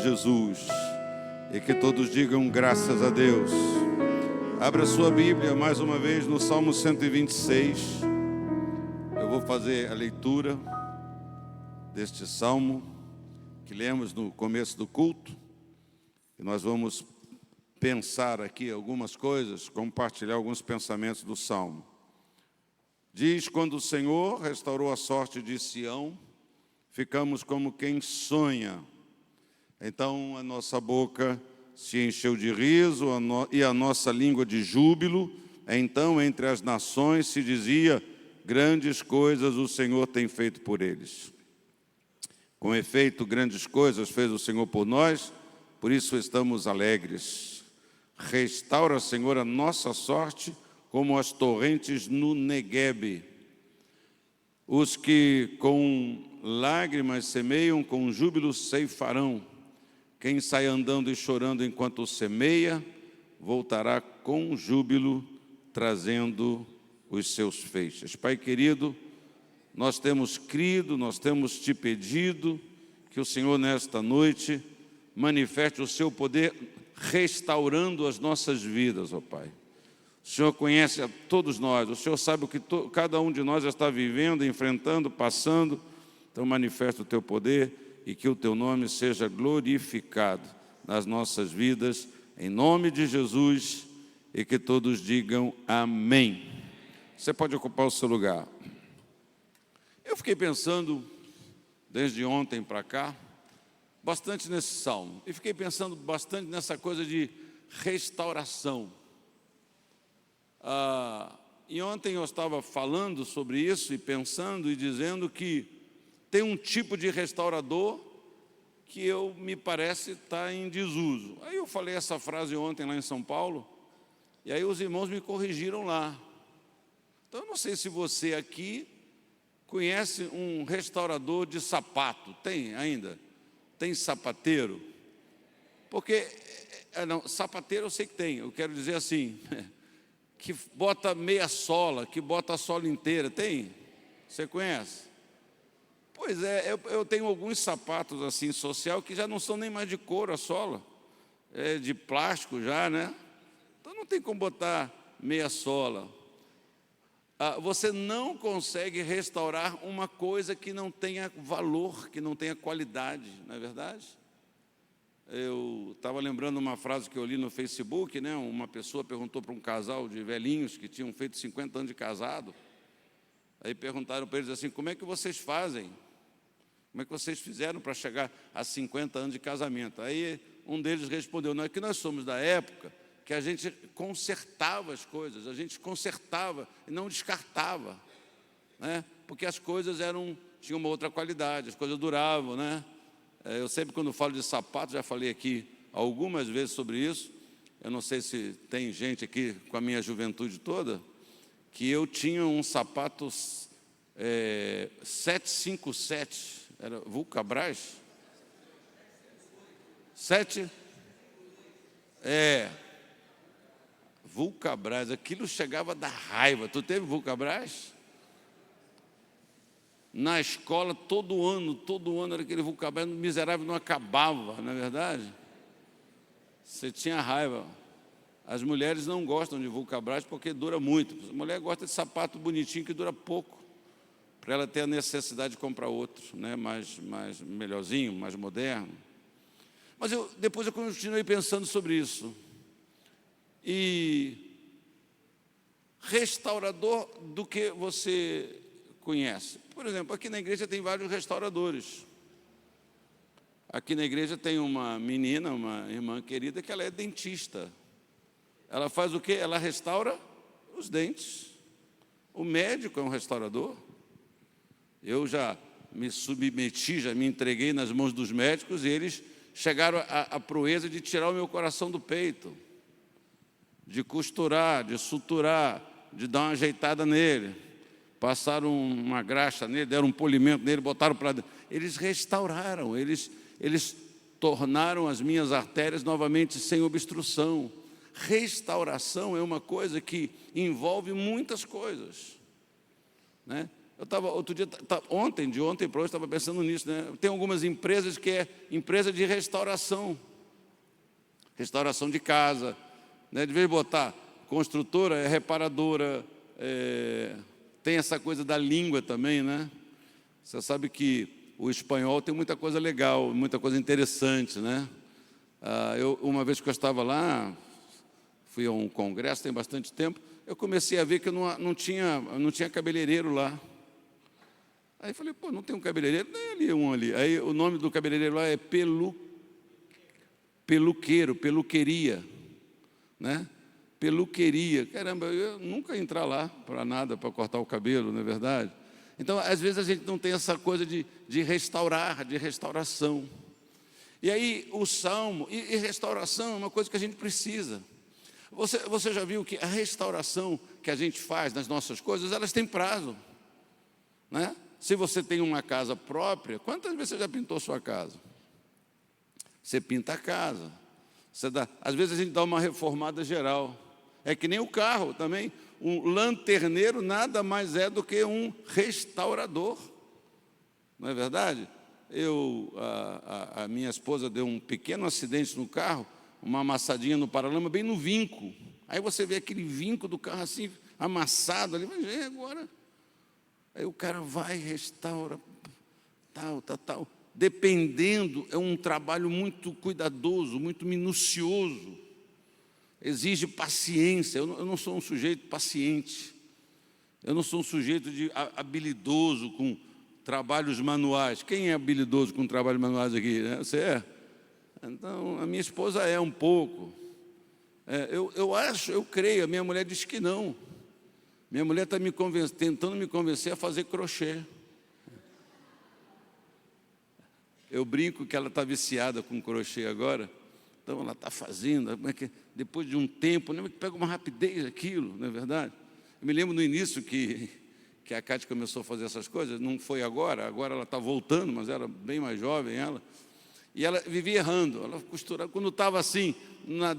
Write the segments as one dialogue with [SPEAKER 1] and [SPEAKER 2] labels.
[SPEAKER 1] Jesus. E que todos digam graças a Deus. Abra sua Bíblia mais uma vez no Salmo 126. Eu vou fazer a leitura deste salmo que lemos no começo do culto. E nós vamos pensar aqui algumas coisas, compartilhar alguns pensamentos do salmo. Diz: quando o Senhor restaurou a sorte de Sião, ficamos como quem sonha. Então a nossa boca se encheu de riso e a nossa língua de júbilo. Então entre as nações se dizia: grandes coisas o Senhor tem feito por eles. Com efeito, grandes coisas fez o Senhor por nós, por isso estamos alegres. Restaura, Senhor, a nossa sorte como as torrentes no Neguebe. Os que com lágrimas semeiam, com júbilo ceifarão. Quem sai andando e chorando enquanto semeia, voltará com júbilo, trazendo os seus feixes. Pai querido, nós temos crido, nós temos te pedido que o Senhor nesta noite manifeste o seu poder restaurando as nossas vidas, ó Pai. O Senhor conhece a todos nós, o Senhor sabe o que cada um de nós está vivendo, enfrentando, passando. Então manifesta o teu poder e que o teu nome seja glorificado nas nossas vidas, em nome de Jesus, e que todos digam amém. Você pode ocupar o seu lugar. Eu fiquei pensando, desde ontem para cá, bastante nesse salmo, e fiquei pensando bastante nessa coisa de restauração. E ontem eu estava falando sobre isso, e pensando e dizendo que tem um tipo de restaurador que me parece estar em desuso. Aí eu falei essa frase ontem lá em São Paulo, e aí os irmãos me corrigiram lá. Então eu não sei se você aqui conhece um restaurador de sapato. Tem ainda? Tem sapateiro? Porque, não, sapateiro eu sei que tem, eu quero dizer assim, que bota meia sola, que bota a sola inteira. Tem? Você conhece? Pois é, eu tenho alguns sapatos assim, social, que já não são nem mais de couro a sola, é de plástico já, né? Então não tem como botar meia sola. Você não consegue restaurar uma coisa que não tenha valor, que não tenha qualidade, não é verdade? Eu estava lembrando uma frase que eu li no Facebook, né? Uma pessoa perguntou para um casal de velhinhos que tinham feito 50 anos de casado. Aí perguntaram para eles assim: como é que vocês fazem? Como é que vocês fizeram para chegar a 50 anos de casamento? Aí um deles respondeu: não, é que nós somos da época que a gente consertava as coisas, a gente consertava e não descartava, né? Porque as coisas tinham uma outra qualidade, as coisas duravam, né? Eu sempre, quando falo de sapato, já falei aqui algumas vezes sobre isso. Eu não sei se tem gente aqui com a minha juventude toda, que eu tinha um sapato 757, era Vulcabras? 7? Vulcabras, aquilo chegava da raiva. Tu teve Vulcabras? Na escola, todo ano era aquele Vulcabras, miserável, não acabava, não é verdade? Você tinha raiva. As mulheres não gostam de Vulcabras porque dura muito. A mulher gosta de sapato bonitinho que dura pouco, para ela ter a necessidade de comprar outro, né? mais melhorzinho, mais moderno. Mas depois eu continuei pensando sobre isso. E restaurador do que você conhece? Por exemplo, aqui na igreja tem vários restauradores. Aqui na igreja tem uma menina, uma irmã querida, que ela é dentista. Ela faz o quê? Ela restaura os dentes. O médico é um restaurador. Eu já me submeti, já me entreguei nas mãos dos médicos, e eles chegaram à proeza de tirar o meu coração do peito, de costurar, de suturar, de dar uma ajeitada nele. Passaram uma graxa nele, deram um polimento nele, botaram para dentro. Eles restauraram, eles tornaram as minhas artérias novamente sem obstrução. Restauração é uma coisa que envolve muitas coisas, né? Eu estava, outro dia, de ontem para hoje, estava pensando nisso, né? Tem algumas empresas que é empresa de restauração de casa, né? De vez de botar construtora, é reparadora, tem essa coisa da língua também, né? Você sabe que o espanhol tem muita coisa legal, muita coisa interessante, né? Uma vez que eu estava lá, fui a um congresso, tem bastante tempo, eu comecei a ver que não tinha cabeleireiro lá. Aí falei, pô, não tem um cabeleireiro? Nem ali, um ali. Aí o nome do cabeleireiro lá é peluqueria, né? Peluqueria. Caramba, eu nunca ia entrar lá para nada, para cortar o cabelo, não é verdade? Então, às vezes a gente não tem essa coisa de restaurar, de restauração. E aí o salmo, e restauração é uma coisa que a gente precisa. Você já viu que a restauração que a gente faz nas nossas coisas, elas têm prazo, né? Se você tem uma casa própria, quantas vezes você já pintou sua casa? Você pinta a casa. Às vezes a gente dá uma reformada geral. É que nem o carro também. Um lanterneiro nada mais é do que um restaurador. Não é verdade? A minha esposa deu um pequeno acidente no carro, uma amassadinha no paralama, bem no vinco. Aí você vê aquele vinco do carro assim, amassado ali, mas agora... Aí o cara vai, restaura, tal. Dependendo, é um trabalho muito cuidadoso, muito minucioso. Exige paciência. Eu não sou um sujeito paciente. Eu não sou um sujeito habilidoso com trabalhos manuais. Quem é habilidoso com trabalhos manuais aqui? Né? Você é? Então, a minha esposa é um pouco. Eu creio, a minha mulher diz que não. Minha mulher está tentando me convencer a fazer crochê. Eu brinco que ela está viciada com crochê agora, então ela está fazendo, depois de um tempo, né, pega uma rapidez aquilo, não é verdade? Eu me lembro no início que a Cátia começou a fazer essas coisas, não foi agora ela está voltando, mas era bem mais jovem ela, e ela vivia errando, ela costurava, quando estava assim, na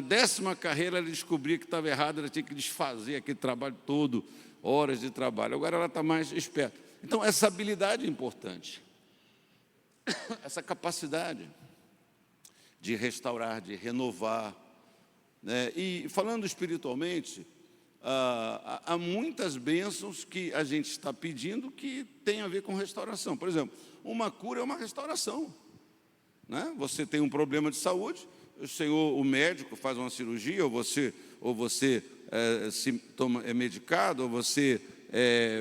[SPEAKER 1] 10ª carreira ela descobria que estava errado, ela tinha que desfazer aquele trabalho todo, horas de trabalho, agora ela está mais esperta. Então essa habilidade é importante, essa capacidade de restaurar, de renovar, né? E falando espiritualmente, há muitas bênçãos que a gente está pedindo que tem a ver com restauração. Por exemplo, uma cura é uma restauração, né? Você tem um problema de saúde, o médico faz uma cirurgia, ou você é medicado, ou você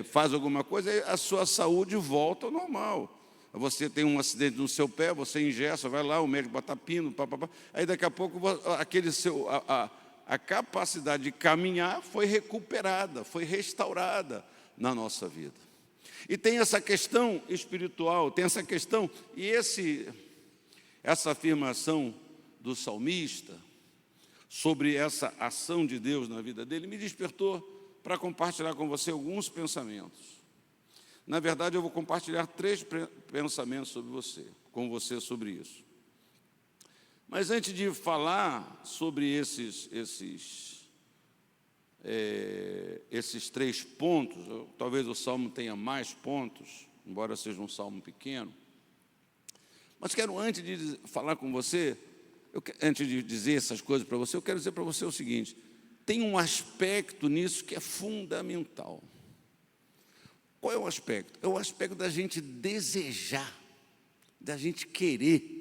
[SPEAKER 1] faz alguma coisa, e a sua saúde volta ao normal. Você tem um acidente no seu pé, você engessa, vai lá, o médico bota pino, aí daqui a pouco a capacidade de caminhar foi recuperada, foi restaurada na nossa vida. E tem essa questão espiritual, tem essa questão, e essa afirmação do salmista sobre essa ação de Deus na vida dele me despertou para compartilhar com você alguns pensamentos. Na verdade, eu vou compartilhar 3 pensamentos com você sobre isso. Mas antes de falar sobre esses 3 pontos, talvez o salmo tenha mais pontos, embora seja um salmo pequeno, mas quero, antes de falar com você, antes de dizer essas coisas para você, eu quero dizer para você o seguinte: tem um aspecto nisso que é fundamental. Qual é o aspecto? É o aspecto da gente desejar, da gente querer.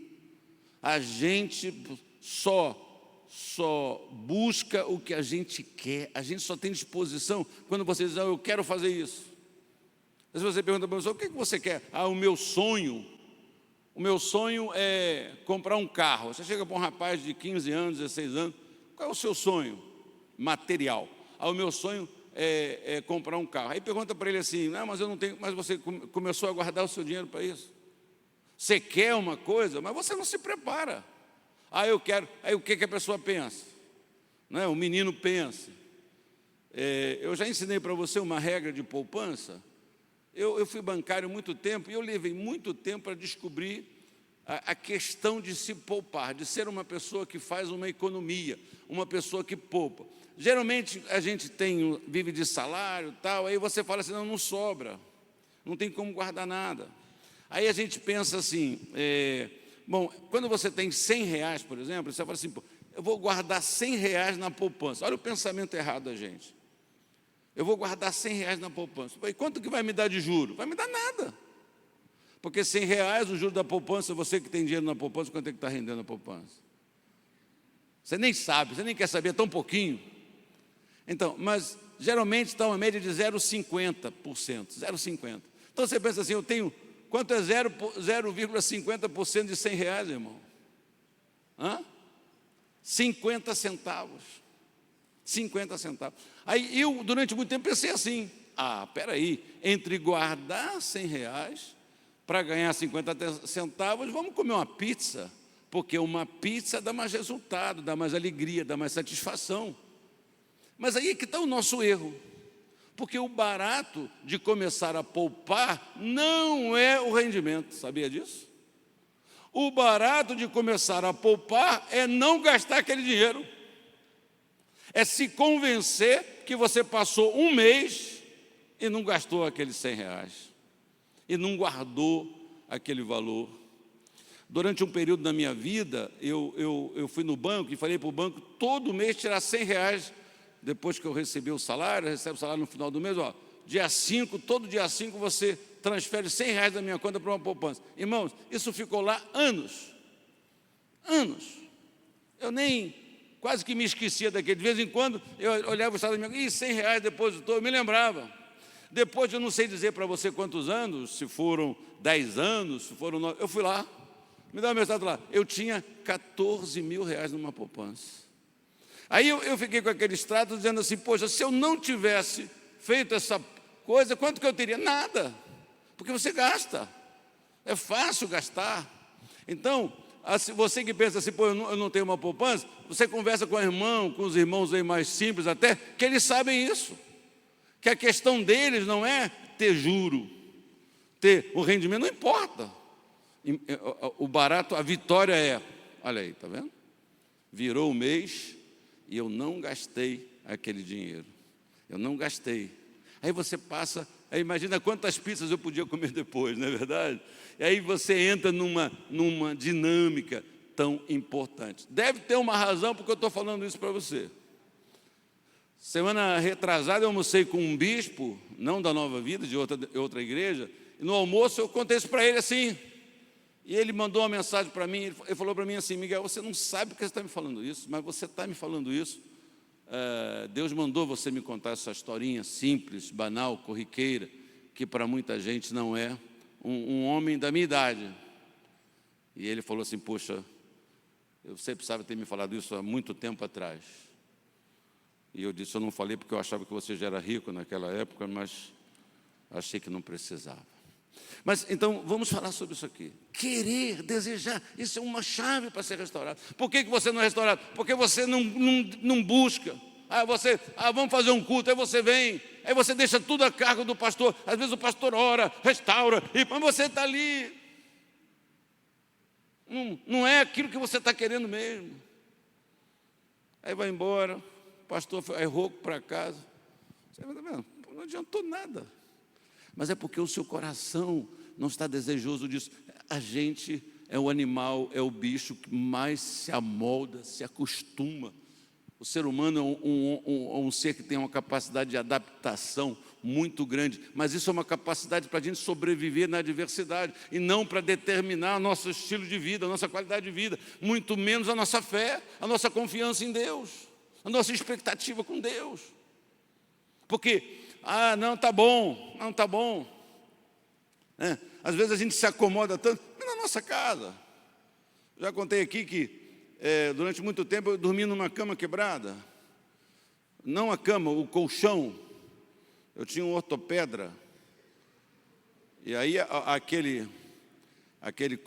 [SPEAKER 1] A gente só busca o que a gente quer, a gente só tem disposição quando você diz, eu quero fazer isso. Às vezes você pergunta para a pessoa, o que você quer? O meu sonho é comprar um carro. Você chega para um rapaz de 15 anos, 16 anos, qual é o seu sonho material? O meu sonho é comprar um carro. Aí pergunta para ele assim, não, mas eu não tenho, mas você começou a guardar o seu dinheiro para isso. Você quer uma coisa, mas você não se prepara. Eu quero. Aí o que a pessoa pensa? Não é? O menino pensa. Eu já ensinei para você uma regra de poupança. Eu fui bancário muito tempo e eu levei muito tempo para descobrir a questão de se poupar, de ser uma pessoa que faz uma economia, uma pessoa que poupa. Geralmente a gente vive de salário e tal, aí você fala assim, não sobra, não tem como guardar nada. Aí a gente pensa assim, bom, quando você tem R$100, por exemplo, você fala assim, pô, eu vou guardar R$100 na poupança. Olha o pensamento errado da gente. Eu vou guardar R$100 na poupança. E quanto que vai me dar de juro? Vai me dar nada. Porque R$100, o juro da poupança, você que tem dinheiro na poupança, quanto é que está rendendo a poupança? Você nem sabe, você nem quer saber, é tão pouquinho. Então, mas geralmente está uma média de 0,50%, 0,50%. Então você pensa assim, eu tenho, quanto é 0,50% de R$100, irmão? 50 centavos. 50 centavos. Aí eu, durante muito tempo, pensei assim, peraí, entre guardar R$100 para ganhar 50 centavos, vamos comer uma pizza, porque uma pizza dá mais resultado, dá mais alegria, dá mais satisfação. Mas aí é que está o nosso erro, porque o barato de começar a poupar não é o rendimento, sabia disso? O barato de começar a poupar é não gastar aquele dinheiro, é se convencer que você passou um mês e não gastou aqueles R$100, e não guardou aquele valor. Durante um período da minha vida, eu fui no banco e falei para o banco, todo mês tirar R$100, depois que eu recebi o salário, eu recebo o salário no final do mês, dia 5, todo dia 5 você transfere R$100 da minha conta para uma poupança. Irmãos, isso ficou lá anos. Eu nem, quase que me esquecia daquele. De vez em quando, eu olhava o estado da minha conta, R$100 depositou, eu me lembrava. Depois, eu não sei dizer para você quantos anos, se foram 10 anos, se foram 9, eu fui lá, me dá uma mensagem lá, eu tinha R$14 mil numa poupança. Aí eu fiquei com aquele extrato dizendo assim, poxa, se eu não tivesse feito essa coisa, quanto que eu teria? Nada, porque você gasta, é fácil gastar. Então, você que pensa assim, pô, eu não tenho uma poupança, você conversa com os irmãos aí mais simples até, que eles sabem isso, que a questão deles não é ter juro, ter o rendimento, não importa. O barato, a vitória é, olha aí, está vendo? Virou o mês e eu não gastei aquele dinheiro. Eu não gastei. Aí você passa, aí imagina quantas pizzas eu podia comer depois, não é verdade? E aí você entra numa dinâmica tão importante. Deve ter uma razão porque eu estou falando isso para você. Semana retrasada eu almocei com um bispo, não da Nova Vida, de outra igreja, e no almoço eu contei isso para ele assim, e ele mandou uma mensagem para mim, ele falou para mim assim, Miguel, você não sabe porque você está me falando isso, mas você está me falando isso, Deus mandou você me contar essa historinha simples, banal, corriqueira, que para muita gente não é, um homem da minha idade. E ele falou assim, poxa, você precisava ter me falado isso há muito tempo atrás. E eu disse, eu não falei porque eu achava que você já era rico naquela época, mas achei que não precisava. Mas então, vamos falar sobre isso aqui. Querer, desejar, isso é uma chave para ser restaurado. Por que você não é restaurado? Porque você não busca. Vamos fazer um culto, aí você vem, aí você deixa tudo a cargo do pastor. Às vezes o pastor ora, restaura, mas você está ali. Não é aquilo que você está querendo mesmo. Aí vai embora, o pastor vai rouco para casa. Você vai vendo? Não adiantou nada. Mas é porque o seu coração não está desejoso disso. A gente é o animal, é o bicho que mais se amolda, se acostuma. O ser humano é um ser que tem uma capacidade de adaptação muito grande, mas isso é uma capacidade para a gente sobreviver na adversidade e não para determinar nosso estilo de vida, a nossa qualidade de vida, muito menos a nossa fé, a nossa confiança em Deus, a nossa expectativa com Deus. Porque, não está bom, não está bom. Às vezes a gente se acomoda tanto, na nossa casa. Já contei aqui que durante muito tempo eu dormi numa cama quebrada. Não a cama, o colchão. Eu tinha um ortopedra. E aí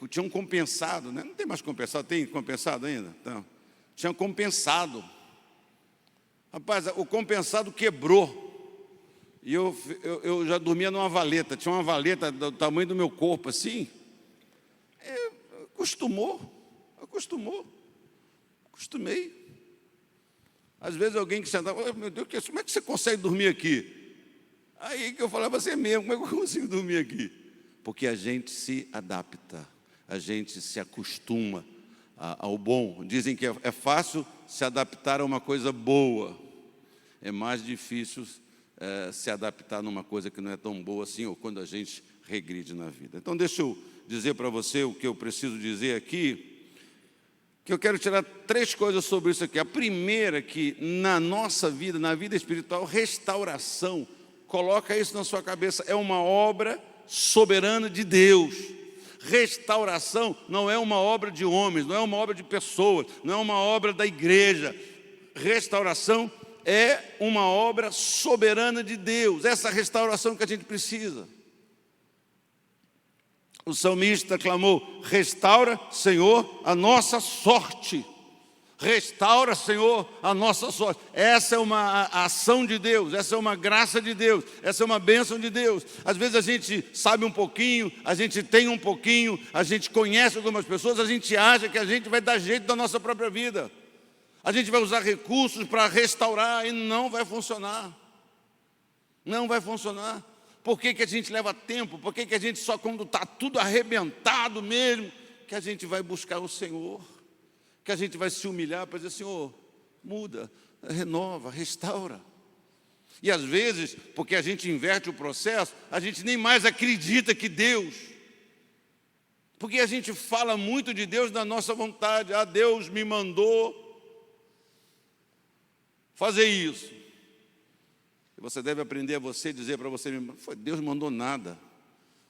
[SPEAKER 1] tinha um compensado, né? Não tem mais compensado, tem compensado ainda? Então, tinha compensado. Rapaz, o compensado quebrou. E eu já dormia numa valeta, tinha uma valeta do tamanho do meu corpo, assim. Acostumei. Às vezes alguém que sentava, oh, meu Deus, como é que você consegue dormir aqui? Aí que eu falava assim mesmo, como é que eu consigo dormir aqui? Porque a gente se adapta, a gente se acostuma ao bom. Dizem que é fácil se adaptar a uma coisa boa, é mais difícil se adaptar numa coisa que não é tão boa assim, ou quando a gente regride na vida. Então deixa eu dizer para você o que eu preciso dizer aqui, que eu quero tirar 3 coisas sobre isso aqui. A primeira é que na nossa vida, na vida espiritual, restauração, coloca isso na sua cabeça, é uma obra soberana de Deus. Restauração não é uma obra de homens, não é uma obra de pessoas, não é uma obra da igreja. Restauração é uma obra soberana de Deus, essa restauração que a gente precisa. O salmista clamou: restaura, Senhor, a nossa sorte. Restaura, Senhor, a nossa sorte. Essa é uma ação de Deus, essa é uma graça de Deus, essa é uma bênção de Deus. Às vezes a gente sabe um pouquinho, a gente tem um pouquinho, a gente conhece algumas pessoas, a gente acha que a gente vai dar jeito da nossa própria vida. A gente vai usar recursos para restaurar e não vai funcionar. Não vai funcionar. Por que a gente leva tempo? Por que a gente só quando está tudo arrebentado mesmo, que a gente vai buscar o Senhor? Que a gente vai se humilhar para dizer: Senhor, muda, renova, restaura. E às vezes, porque a gente inverte o processo, a gente nem mais acredita que Deus, porque a gente fala muito de Deus na nossa vontade. Ah, Deus me mandou fazer isso. Você deve aprender a você dizer para você mesmo: Deus não mandou nada.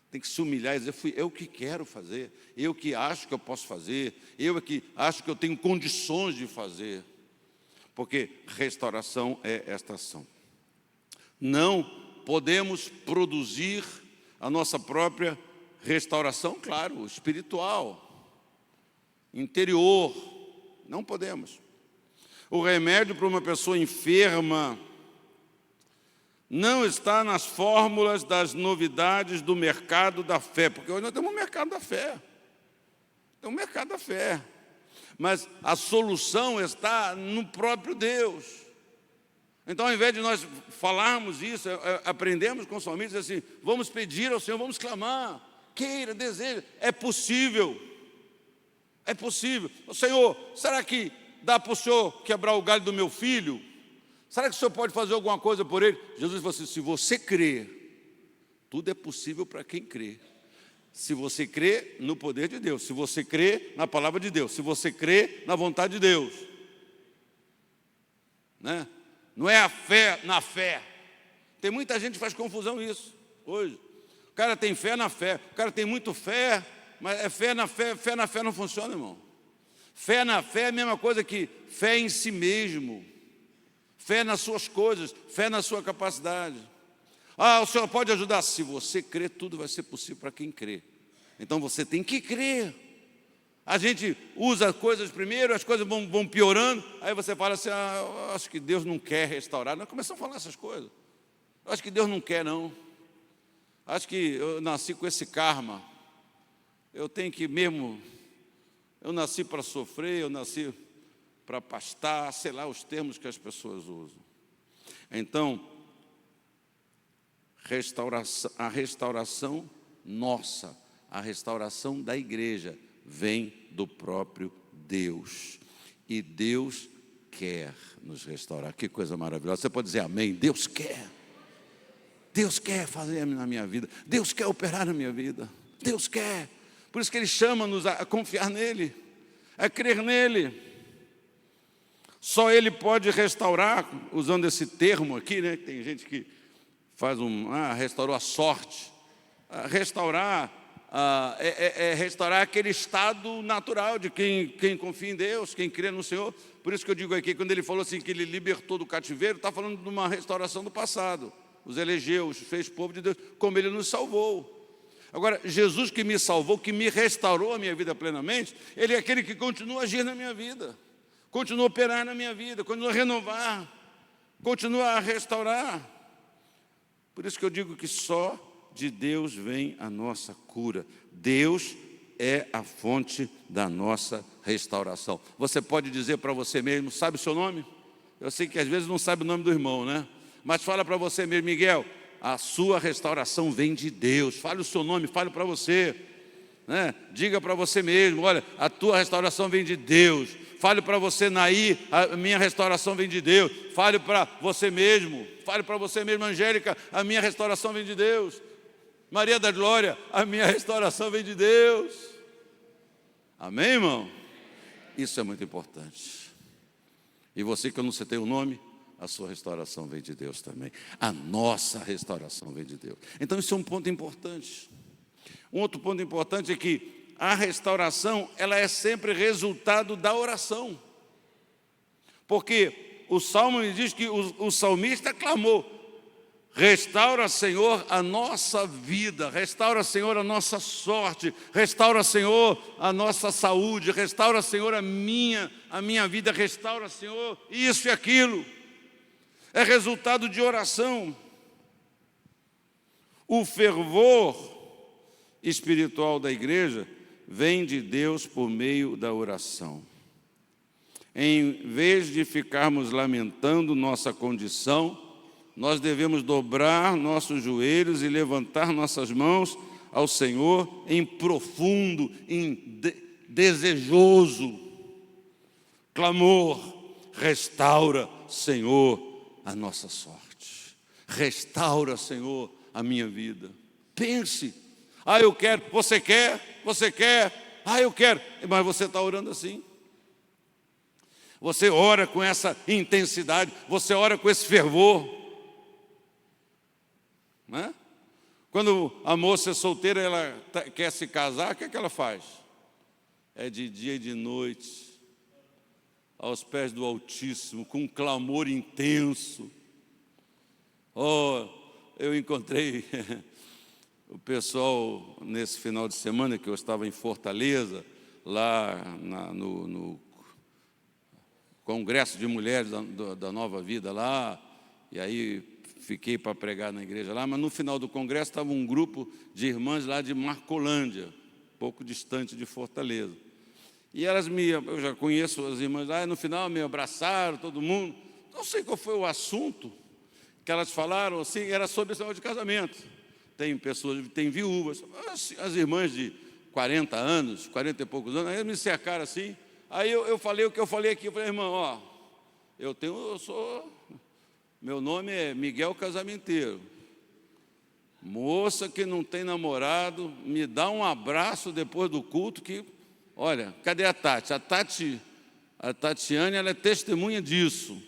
[SPEAKER 1] Tem que se humilhar e dizer: fui eu que quero fazer, eu que acho que eu posso fazer, eu que acho que eu tenho condições de fazer. Porque restauração é esta ação. Não podemos produzir a nossa própria restauração, claro, espiritual, interior. Não podemos. O remédio para uma pessoa enferma não está nas fórmulas das novidades do mercado da fé, porque hoje nós temos um mercado da fé. Tem um mercado da fé. Mas a solução está no próprio Deus. Então, ao invés de nós falarmos isso, aprendemos com os salmistas assim: vamos pedir ao Senhor, vamos clamar, queira, deseja. É possível. É possível. Senhor, será que dá para o Senhor quebrar o galho do meu filho? Será que o Senhor pode fazer alguma coisa por ele? Jesus falou assim: se você crer, tudo é possível para quem crê. Se você crê no poder de Deus, se você crê na palavra de Deus, se você crê na vontade de Deus, né? Não é a fé na fé. Tem muita gente que faz confusão nisso hoje. O cara tem fé na fé, o cara tem muito fé, mas é fé na fé não funciona, irmão. Fé na fé é a mesma coisa que fé em si mesmo. Fé nas suas coisas, fé na sua capacidade. Ah, o Senhor pode ajudar. Se você crer, tudo vai ser possível para quem crê. Então você tem que crer. A gente usa coisas primeiro, as coisas vão piorando. Aí você fala assim: ah, eu acho que Deus não quer restaurar. Nós começamos a falar essas coisas. Eu acho que Deus não quer, não. Acho que eu nasci com esse karma. Eu tenho que mesmo... Eu nasci para sofrer, eu nasci para pastar, sei lá os termos que as pessoas usam. Então, a restauração nossa, a restauração da igreja, vem do próprio Deus. E Deus quer nos restaurar. Que coisa maravilhosa. Você pode dizer amém? Deus quer. Deus quer fazer na minha vida. Deus quer operar na minha vida. Deus quer. Por isso que Ele chama-nos a confiar nele, a crer nele. Só Ele pode restaurar, usando esse termo aqui, né? Tem gente que faz restaurou a sorte. Restaurar restaurar aquele estado natural de quem confia em Deus, quem crê no Senhor. Por isso que eu digo aqui, quando Ele falou assim que Ele libertou do cativeiro, está falando de uma restauração do passado. Os elegeu, os fez povo de Deus, como Ele nos salvou. Agora, Jesus que me salvou, que me restaurou a minha vida plenamente, Ele é aquele que continua a agir na minha vida, continua a operar na minha vida, continua a renovar, continua a restaurar. Por isso que eu digo que só de Deus vem a nossa cura. Deus é a fonte da nossa restauração. Você pode dizer para você mesmo, sabe o seu nome? Eu sei que às vezes não sabe o nome do irmão, né? Mas fala para você mesmo, Miguel, a sua restauração vem de Deus. Fale o seu nome, fale para você, né? Diga para você mesmo, olha, a tua restauração vem de Deus. Fale para você, Naí, a minha restauração vem de Deus. Fale para você mesmo, Angélica, a minha restauração vem de Deus. Maria da Glória, a minha restauração vem de Deus. Amém, irmão? Isso é muito importante. E você que eu não citei o nome, a sua restauração vem de Deus também. A nossa restauração vem de Deus. Então isso é um ponto importante. Um outro ponto importante é que a restauração, ela é sempre resultado da oração. Porque o Salmo me diz que o salmista clamou: restaura, Senhor, a nossa vida, restaura, Senhor, a nossa sorte, restaura, Senhor, a nossa saúde, restaura, Senhor, a minha vida, restaura, Senhor, isso e aquilo. É resultado de oração. O fervor espiritual da igreja vem de Deus por meio da oração. Em vez de ficarmos lamentando nossa condição, nós devemos dobrar nossos joelhos e levantar nossas mãos ao Senhor em profundo, desejoso clamor: restaura, Senhor, a nossa sorte. Restaura, Senhor, a minha vida. Pense: eu quero. Você quer? Eu quero. Mas você está orando assim. Você ora com essa intensidade, você ora com esse fervor, né? Quando a moça é solteira, ela quer se casar, o que é que ela faz? É de dia e de noite, aos pés do Altíssimo, com um clamor intenso. Eu encontrei o pessoal nesse final de semana que eu estava em Fortaleza, lá no Congresso de Mulheres da Nova Vida lá, e aí fiquei para pregar na igreja lá, mas no final do congresso estava um grupo de irmãs lá de Marcolândia, pouco distante de Fortaleza. E eu já conheço as irmãs lá, e no final me abraçaram, todo mundo. Não sei qual foi o assunto que elas falaram, assim, era sobre esse negócio de casamento. Tem viúvas, as irmãs de 40 anos, 40 e poucos anos, aí me cercaram assim. Aí eu falei o que eu falei aqui, eu falei: irmão, meu nome é Miguel Casamenteiro. Moça que não tem namorado, me dá um abraço depois do culto que, olha, cadê a Tati? A Tatiane, ela é testemunha disso.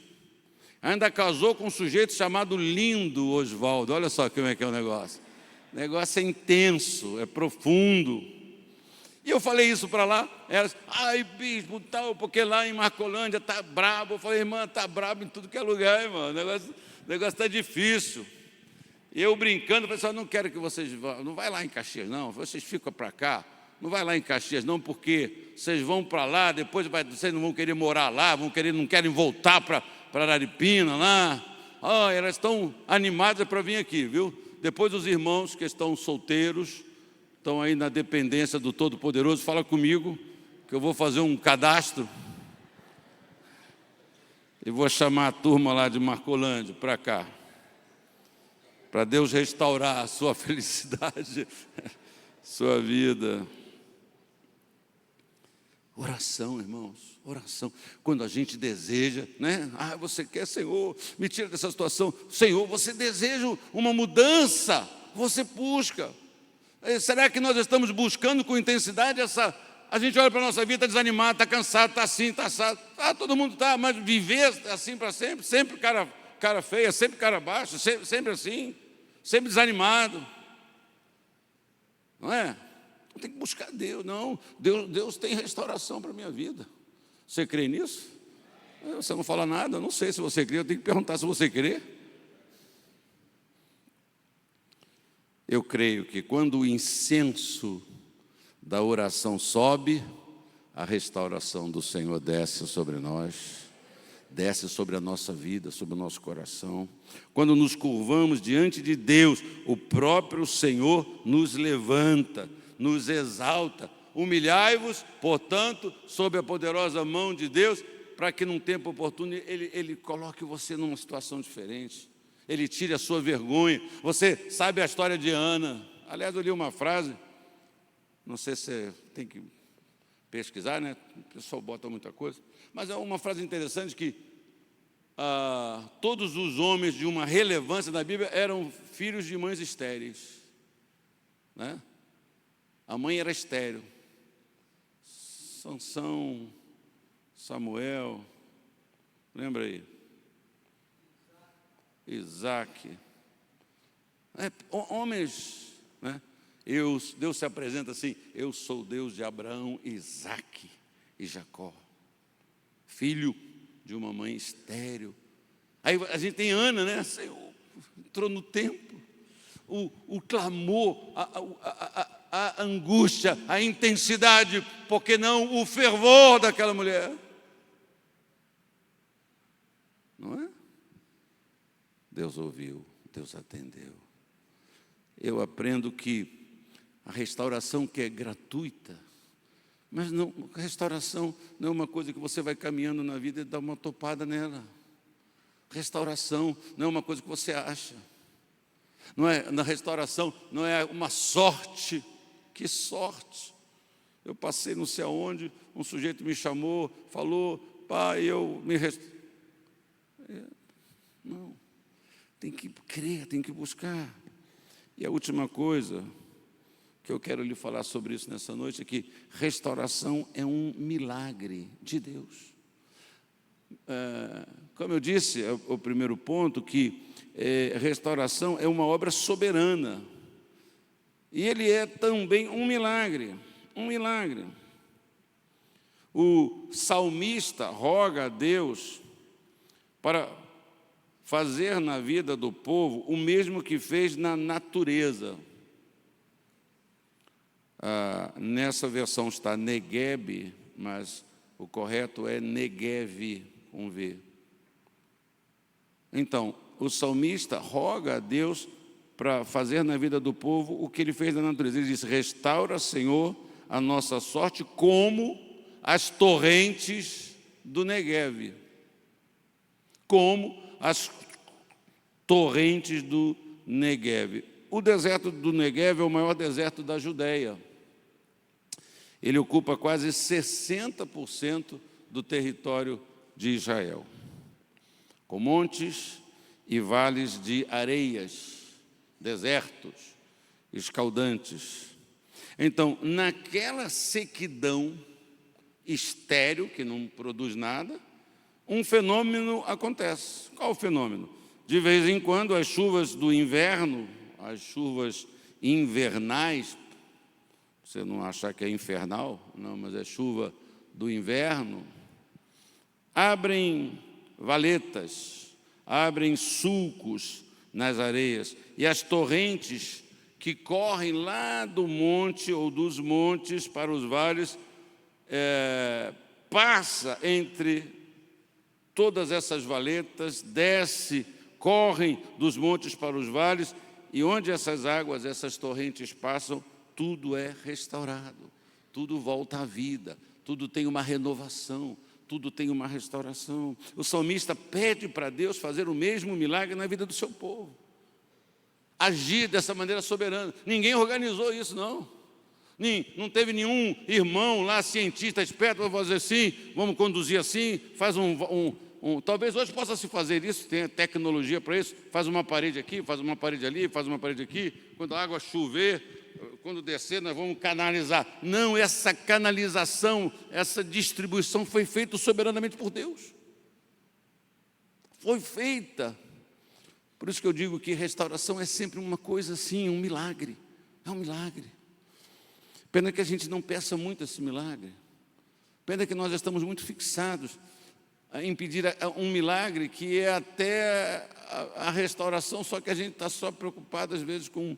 [SPEAKER 1] Ainda casou com um sujeito chamado Lindo Osvaldo. Olha só como é que é o negócio. O negócio é intenso, é profundo. E eu falei isso para lá, elas: bispo, tal, porque lá em Marcolândia está brabo. Eu falei: irmã, está brabo em tudo que é lugar, irmão. O negócio está difícil. E eu brincando, falei: não quero que vocês vão, não vai lá em Caxias, não, vocês ficam para cá, não vai lá em Caxias, não, porque vocês vão para lá, depois vocês não vão querer morar lá, não querem voltar para Araripina lá. Elas estão animadas para vir aqui, viu? Depois os irmãos que estão solteiros, estão aí na dependência do Todo-Poderoso, fala comigo, que eu vou fazer um cadastro e vou chamar a turma lá de Marcolândia para cá, para Deus restaurar a sua felicidade, sua vida. Oração, irmãos, oração. Quando a gente deseja, né? Você quer, Senhor, me tira dessa situação. Senhor, você deseja uma mudança, você busca. Será que nós estamos buscando com intensidade essa? A gente olha para a nossa vida, está desanimado, está cansado, está assim, está assado. Todo mundo está, mas viver assim para sempre, sempre cara feia, sempre cara baixo, sempre assim, sempre desanimado. Não é? Tem que buscar Deus. Não, Deus tem restauração para a minha vida. Você crê nisso? Você não fala nada, eu não sei se você crê, eu tenho que perguntar se você crê. Eu creio que quando o incenso da oração sobe, a restauração do Senhor desce sobre nós, desce sobre a nossa vida, sobre o nosso coração. Quando nos curvamos diante de Deus, o próprio Senhor nos levanta, nos exalta, humilhai-vos, portanto, sob a poderosa mão de Deus, para que num tempo oportuno Ele coloque você numa situação diferente. Ele tire a sua vergonha. Você sabe a história de Ana. Aliás, eu li uma frase, não sei se você tem que pesquisar, né? O pessoal bota muita coisa. Mas é uma frase interessante que todos os homens de uma relevância na Bíblia eram filhos de mães estéreis, né? A mãe era estéril. Sansão, Samuel, lembra aí? Isaac. Homens, né? Deus se apresenta assim: eu sou o Deus de Abraão, Isaac e Jacó, filho de uma mãe estéril. Aí a gente tem Ana, né? Senhor, entrou no templo, o clamor, a angústia, a intensidade, porque não o fervor daquela mulher, não é? Deus ouviu, Deus atendeu. Eu aprendo que a restauração que é gratuita, mas não, a restauração não é uma coisa que você vai caminhando na vida e dá uma topada nela. Restauração não é uma coisa que você acha. Na restauração não é uma sorte. Que sorte! Eu passei não sei aonde, um sujeito me chamou, falou, pai, eu me não, tem que crer, tem que buscar. E a última coisa que eu quero lhe falar sobre isso nessa noite é que restauração é um milagre de Deus. Como eu disse, é o primeiro ponto, que restauração é uma obra soberana. E ele é também um milagre, um milagre. O salmista roga a Deus para fazer na vida do povo o mesmo que fez na natureza. Nessa versão está Negueb, mas o correto é Negev, com V. Então, o salmista roga a Deus para fazer na vida do povo o que ele fez na natureza. Ele diz: restaura, Senhor, a nossa sorte como as torrentes do Negueb. Como as torrentes do Negueb. O deserto do Negueb é o maior deserto da Judéia. Ele ocupa quase 60% do território de Israel, com montes e vales de areias, desertos, escaldantes. Então, naquela sequidão estéril, que não produz nada, um fenômeno acontece. Qual o fenômeno? De vez em quando, as chuvas do inverno, as chuvas invernais, você não achar que é infernal, não, mas é chuva do inverno, abrem valetas, abrem sulcos nas areias, e as torrentes que correm lá do monte ou dos montes para os vales, passa entre todas essas valetas, desce, correm dos montes para os vales, e onde essas águas, essas torrentes passam, tudo é restaurado, tudo volta à vida, tudo tem uma renovação, tudo tem uma restauração. O salmista pede para Deus fazer o mesmo milagre na vida do seu povo, agir dessa maneira soberana. Ninguém organizou isso, não. Não teve nenhum irmão lá, cientista, esperto, para fazer assim, vamos conduzir assim, faz talvez hoje possa se fazer isso, tem tecnologia para isso, faz uma parede aqui, faz uma parede ali, faz uma parede aqui, quando a água chover, quando descer, nós vamos canalizar. Não, essa canalização, essa distribuição foi feita soberanamente por Deus. Foi feita. Por isso que eu digo que restauração é sempre uma coisa assim, um milagre. É um milagre. Pena que a gente não peça muito esse milagre. Pena que nós estamos muito fixados em pedir um milagre que é até a restauração, só que a gente está só preocupado às vezes com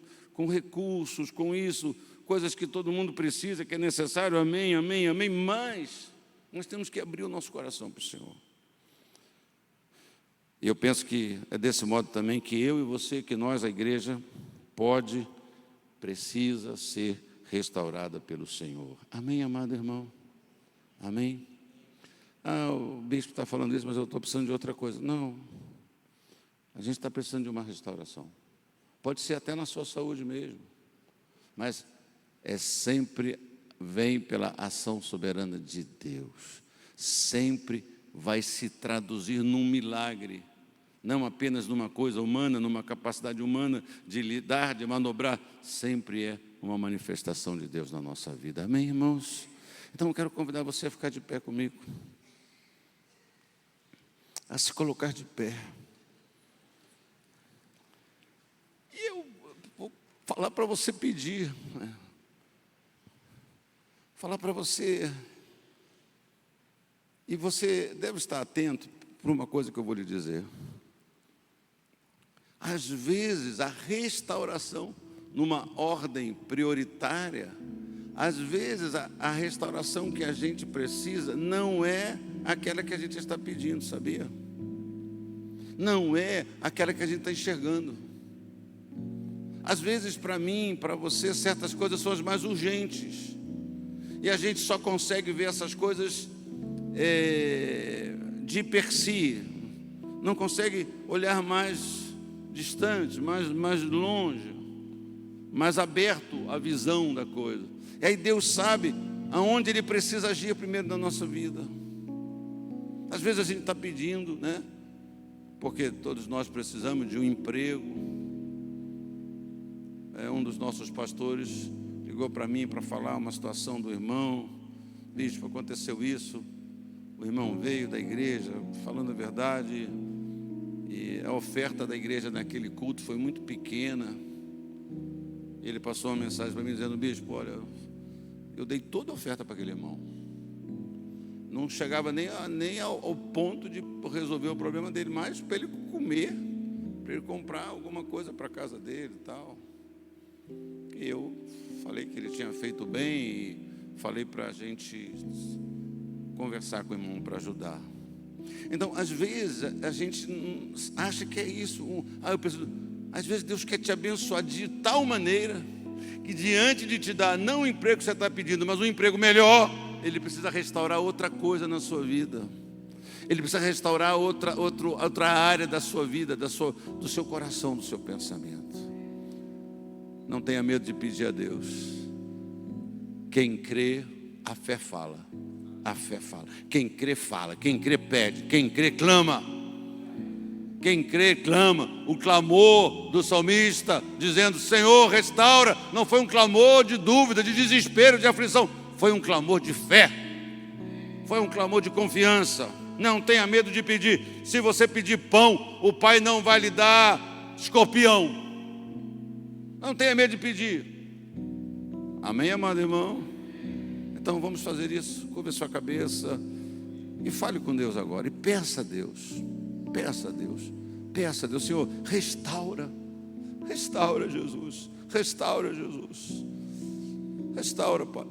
[SPEAKER 1] recursos, com isso, coisas que todo mundo precisa, que é necessário, amém, amém, amém, mas nós temos que abrir o nosso coração para o Senhor. E eu penso que é desse modo também que eu e você, que nós, a igreja, precisa ser restaurada pelo Senhor. Amém, amado irmão? Amém? O bispo está falando isso, mas eu estou precisando de outra coisa. Não, a gente está precisando de uma restauração. Pode ser até na sua saúde mesmo, mas sempre vem pela ação soberana de Deus. Sempre vai se traduzir num milagre, não apenas numa coisa humana, numa capacidade humana de lidar, de manobrar. Sempre é uma manifestação de Deus na nossa vida. Amém, irmãos? Então eu quero convidar você a ficar de pé comigo, a se colocar de pé. E eu vou falar para você pedir, né? Falar para você, e você deve estar atento para uma coisa que eu vou lhe dizer. Às vezes a restauração numa ordem prioritária, às vezes a restauração que a gente precisa não é aquela que a gente está pedindo, sabia? Não é aquela que a gente está enxergando. Às vezes, para mim, para você, certas coisas são as mais urgentes. E a gente só consegue ver essas coisas de per si. Não consegue olhar mais distante, mais longe, mais aberto à visão da coisa. E aí Deus sabe aonde Ele precisa agir primeiro na nossa vida. Às vezes a gente está pedindo, né? Porque todos nós precisamos de um emprego. Um dos nossos pastores ligou para mim para falar uma situação do irmão. Bispo, aconteceu isso. O irmão veio da igreja falando a verdade, e a oferta da igreja naquele culto foi muito pequena. Ele passou uma mensagem para mim dizendo: bispo, olha, eu dei toda a oferta para aquele irmão. Não chegava nem ao ponto de resolver o problema dele, mas para ele comer, para ele comprar alguma coisa para a casa dele e tal. E eu falei que ele tinha feito bem e falei para a gente conversar com o irmão para ajudar. Então, às vezes, a gente acha que é isso. Às vezes Deus quer te abençoar de tal maneira que, diante de te dar não o emprego que você está pedindo, mas um emprego melhor, Ele precisa restaurar outra coisa na sua vida. Ele precisa restaurar outra área da sua vida, do seu coração, do seu pensamento. Não tenha medo de pedir a Deus. Quem crê, a fé fala. A fé fala. Quem crê, fala. Quem crê, pede. Quem crê, clama. Quem crê, clama. O clamor do salmista, dizendo: Senhor, restaura. Não foi um clamor de dúvida, de desespero, de aflição. Foi um clamor de fé. Foi um clamor de confiança. Não tenha medo de pedir. Se você pedir pão, o Pai não vai lhe dar escorpião. Não tenha medo de pedir. Amém, amado irmão? Então vamos fazer isso. Curva a sua cabeça e fale com Deus agora. E peça a Deus. Peça a Deus. Peça a Deus. Senhor, restaura. Restaura, Jesus. Restaura, Jesus. Restaura, Pai.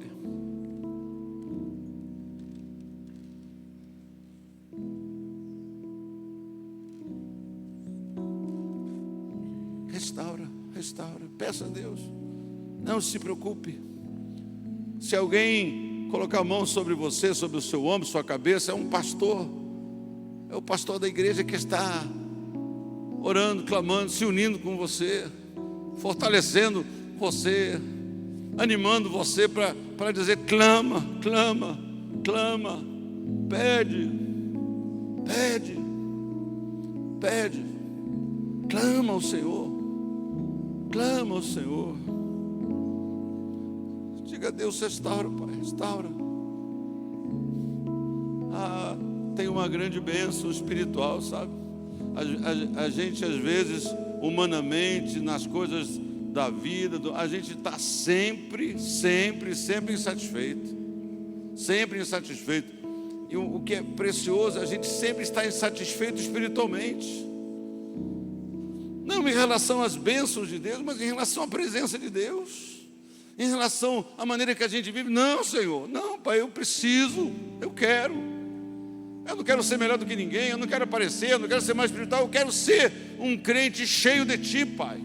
[SPEAKER 1] Restaura, restaura. Peça a Deus. Não se preocupe. Se alguém colocar a mão sobre você, sobre o seu ombro, sua cabeça, é um pastor. É o pastor da igreja que está orando, clamando, se unindo com você, fortalecendo você, animando você para dizer: clama, clama, clama, pede, pede, pede, clama ao Senhor, clama ao Senhor. Diga a Deus: restaura, Pai, restaura. Tem uma grande bênção espiritual, sabe? A gente às vezes, humanamente, nas coisas da vida, a gente está sempre insatisfeito. Sempre insatisfeito. E o que é precioso, a gente sempre está insatisfeito espiritualmente. Não em relação às bênçãos de Deus, mas em relação à presença de Deus. Em relação à maneira que a gente vive. Não, Senhor, não, Pai, eu preciso, eu quero. Eu não quero ser melhor do que ninguém, eu não quero aparecer, eu não quero ser mais espiritual, eu quero ser um crente cheio de Ti, Pai.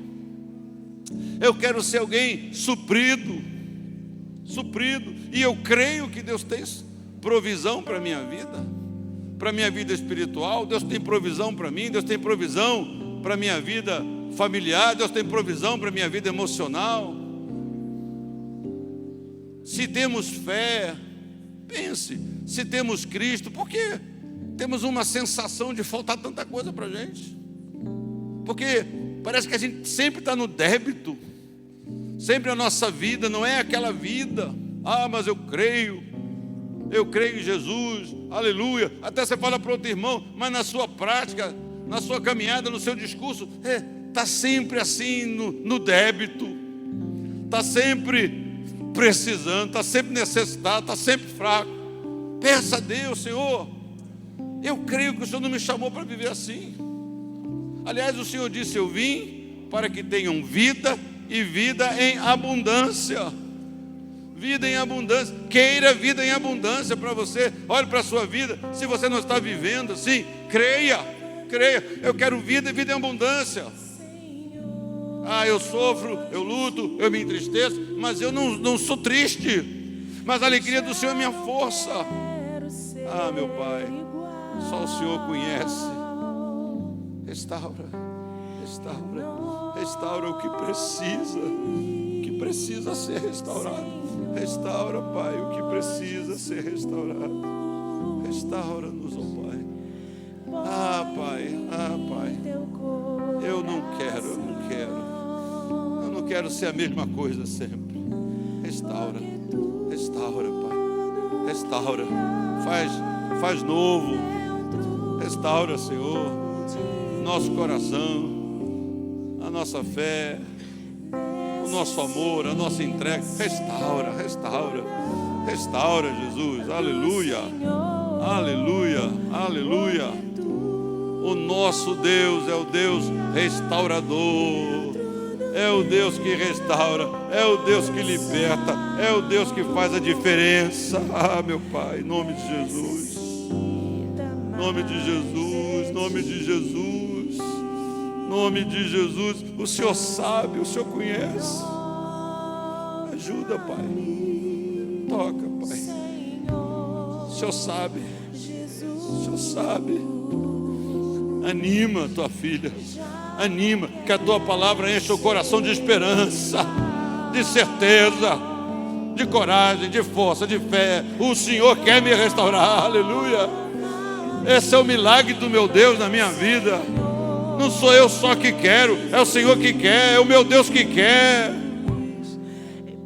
[SPEAKER 1] Eu quero ser alguém suprido. suprido. E eu creio que Deus tem provisão para a minha vida espiritual. Deus tem provisão para mim, Deus tem provisão para a minha vida familiar, Deus tem provisão para a minha vida emocional. Se temos fé, pense, se temos Cristo, por que temos uma sensação de faltar tanta coisa para a gente? Porque parece que a gente sempre está no débito, sempre a nossa vida não é aquela vida. Mas eu creio em Jesus, aleluia. Até você fala para outro irmão, mas na sua prática, na sua caminhada, no seu discurso, está sempre assim no débito, está sempre precisando, está sempre necessitado, está sempre fraco. Peça a Deus: Senhor, eu creio que o Senhor não me chamou para viver assim. Aliás, o Senhor disse: eu vim para que tenham vida e vida em abundância. Vida em abundância. Queira vida em abundância para você. Olhe para a sua vida. Se você não está vivendo assim, creia. Eu quero vida e vida em abundância. Eu sofro, eu luto, eu me entristeço, mas eu não sou triste. Mas a alegria do Senhor é minha força. Meu Pai, só o Senhor conhece. Restaura o que precisa ser restaurado. Restaura, Pai, o que precisa ser restaurado. Restaura-nos, ó Pai. Pai, eu não quero ser a mesma coisa sempre. Restaura, Pai. Restaura, faz novo. Restaura, Senhor, nosso coração, a nossa fé, o nosso amor, a nossa entrega. Restaura, Jesus. Aleluia. O nosso Deus é o Deus restaurador. É o Deus que restaura, é o Deus que liberta, é o Deus que faz a diferença. Meu Pai, em nome de Jesus. Nome de Jesus. O Senhor sabe, o Senhor conhece. Ajuda, Pai. Toca, Pai. O Senhor sabe. Anima tua filha. Anima, que a tua palavra enche o coração de esperança, de certeza, de coragem, de força, de fé. O Senhor quer me restaurar. Aleluia. Esse é o milagre do meu Deus na minha vida. Não sou eu só que quero, é o Senhor que quer, é o meu Deus que quer.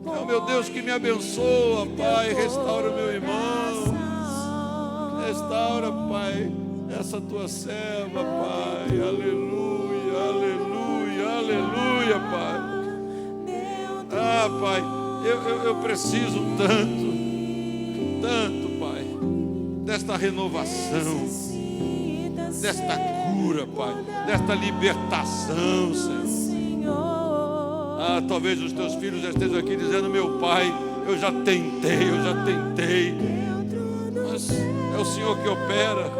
[SPEAKER 1] É o meu Deus que me abençoa, Pai. Restaura meu irmão. Restaura, Pai, essa tua serva, Pai. Aleluia, Pai. Pai, eu preciso tanto, Pai, desta renovação, desta cura, Pai, desta libertação, Senhor. Talvez os teus filhos já estejam aqui dizendo: meu Pai, eu já tentei, mas é o Senhor que opera,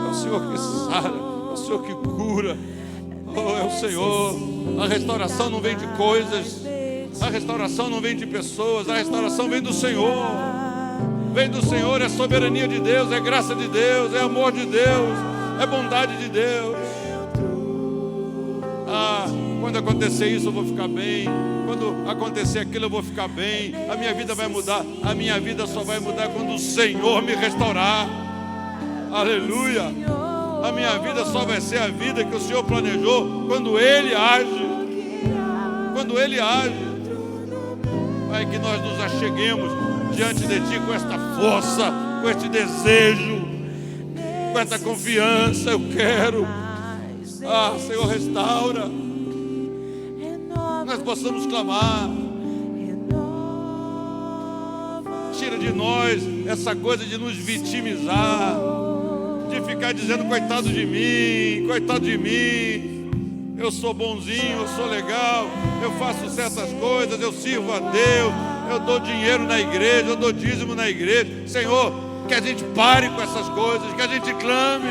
[SPEAKER 1] é o Senhor que sara, é o Senhor que cura. É o Senhor. A restauração não vem de coisas, a restauração não vem de pessoas, a restauração vem do Senhor. Vem do Senhor, é soberania de Deus, é graça de Deus, é amor de Deus, é bondade de Deus. Quando acontecer isso eu vou ficar bem, quando acontecer aquilo eu vou ficar bem, a minha vida vai mudar. A minha vida só vai mudar quando o Senhor me restaurar. Aleluia. A minha vida só vai ser a vida que o Senhor planejou quando Ele age. Pai, que nós nos acheguemos diante de Ti com esta força, com este desejo, com esta confiança. Eu quero. Senhor, restaura. Nós possamos clamar. Tira de nós essa coisa de nos vitimizar, de ficar dizendo: coitado de mim, eu sou bonzinho, eu sou legal, eu faço certas coisas, eu sirvo a Deus, eu dou dinheiro na igreja, eu dou dízimo na igreja. Senhor, que a gente pare com essas coisas, que a gente clame,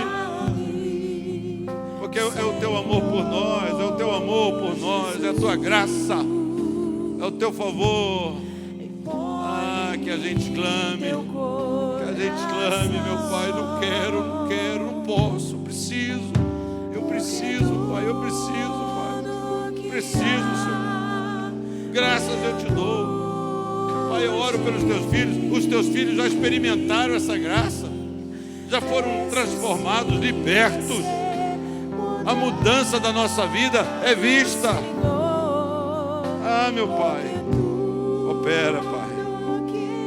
[SPEAKER 1] porque é o Teu amor por nós, é a Tua graça, é o Teu favor. que a gente clame, meu Pai. Não quero, não posso, preciso. Eu preciso, Pai, preciso, Senhor. Graças eu te dou, Pai. Eu oro pelos teus filhos. Os teus filhos já experimentaram essa graça, já foram transformados, libertos. A mudança da nossa vida é vista. Ah, meu Pai, opera, Pai.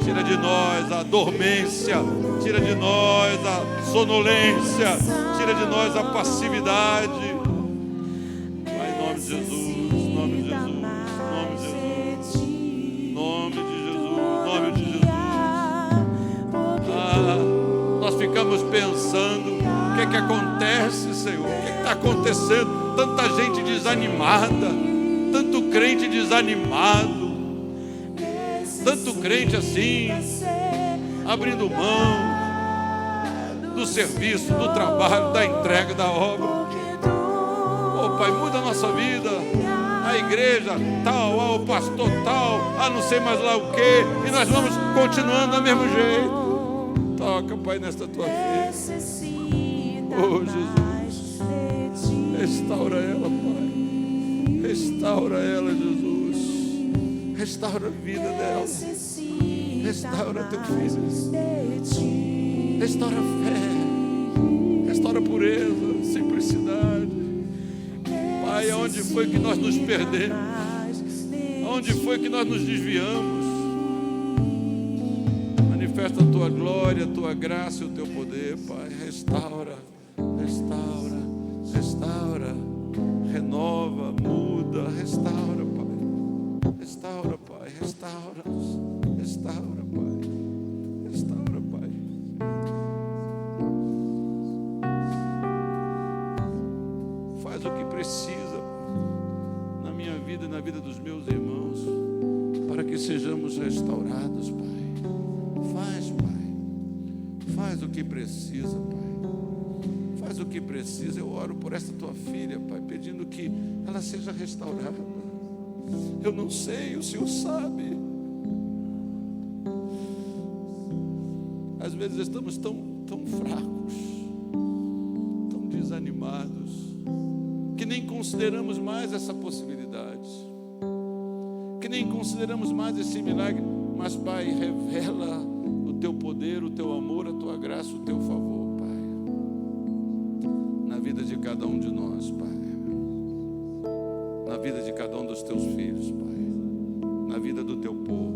[SPEAKER 1] Tira de nós a dormência, tira de nós a sonolência, tira de nós a passividade. Pai, em nome de Jesus, nome de Jesus, nome de Jesus, nome de Jesus, nome de Jesus. Nós ficamos pensando, o que é que acontece, Senhor? O que está acontecendo? Tanta gente desanimada, tanto crente desanimado, tanto crente assim, abrindo mão do serviço, do trabalho, da entrega, da obra. Oh, Pai, muda a nossa vida. A igreja tal, o pastor tal, não sei mais lá o quê, e nós vamos continuando do mesmo jeito. Toca, Pai, nesta tua filha. Oh, Jesus, restaura ela, Pai. Restaura ela, Jesus. Restaura a vida dela. Restaura teu filho. Restaura a fé. Restaura a pureza, a simplicidade. Pai, aonde foi que nós nos perdemos? Aonde foi que nós nos desviamos? Manifesta a tua glória, a tua graça e o teu poder, Pai. Restaura, restaura, restaura. Renova, muda, restaura, Pai. Restaura, Pai, restaura. Restaura, Pai. Restaura, Pai. Faz o que precisa na minha vida e na vida dos meus irmãos, para que sejamos restaurados, Pai. Faz, Pai. Faz o que precisa, Pai. Faz o que precisa. Eu oro por esta tua filha, Pai, pedindo que ela seja restaurada. Eu não sei, o Senhor sabe. Às vezes estamos tão fracos, tão desanimados, que nem consideramos mais essa possibilidade, que nem consideramos mais esse milagre. Mas, Pai, revela o teu poder, o teu amor, a tua graça, o teu favor, Pai, na vida de cada um de nós, Pai, na vida de cada um dos teus filhos, Pai, na vida do teu povo.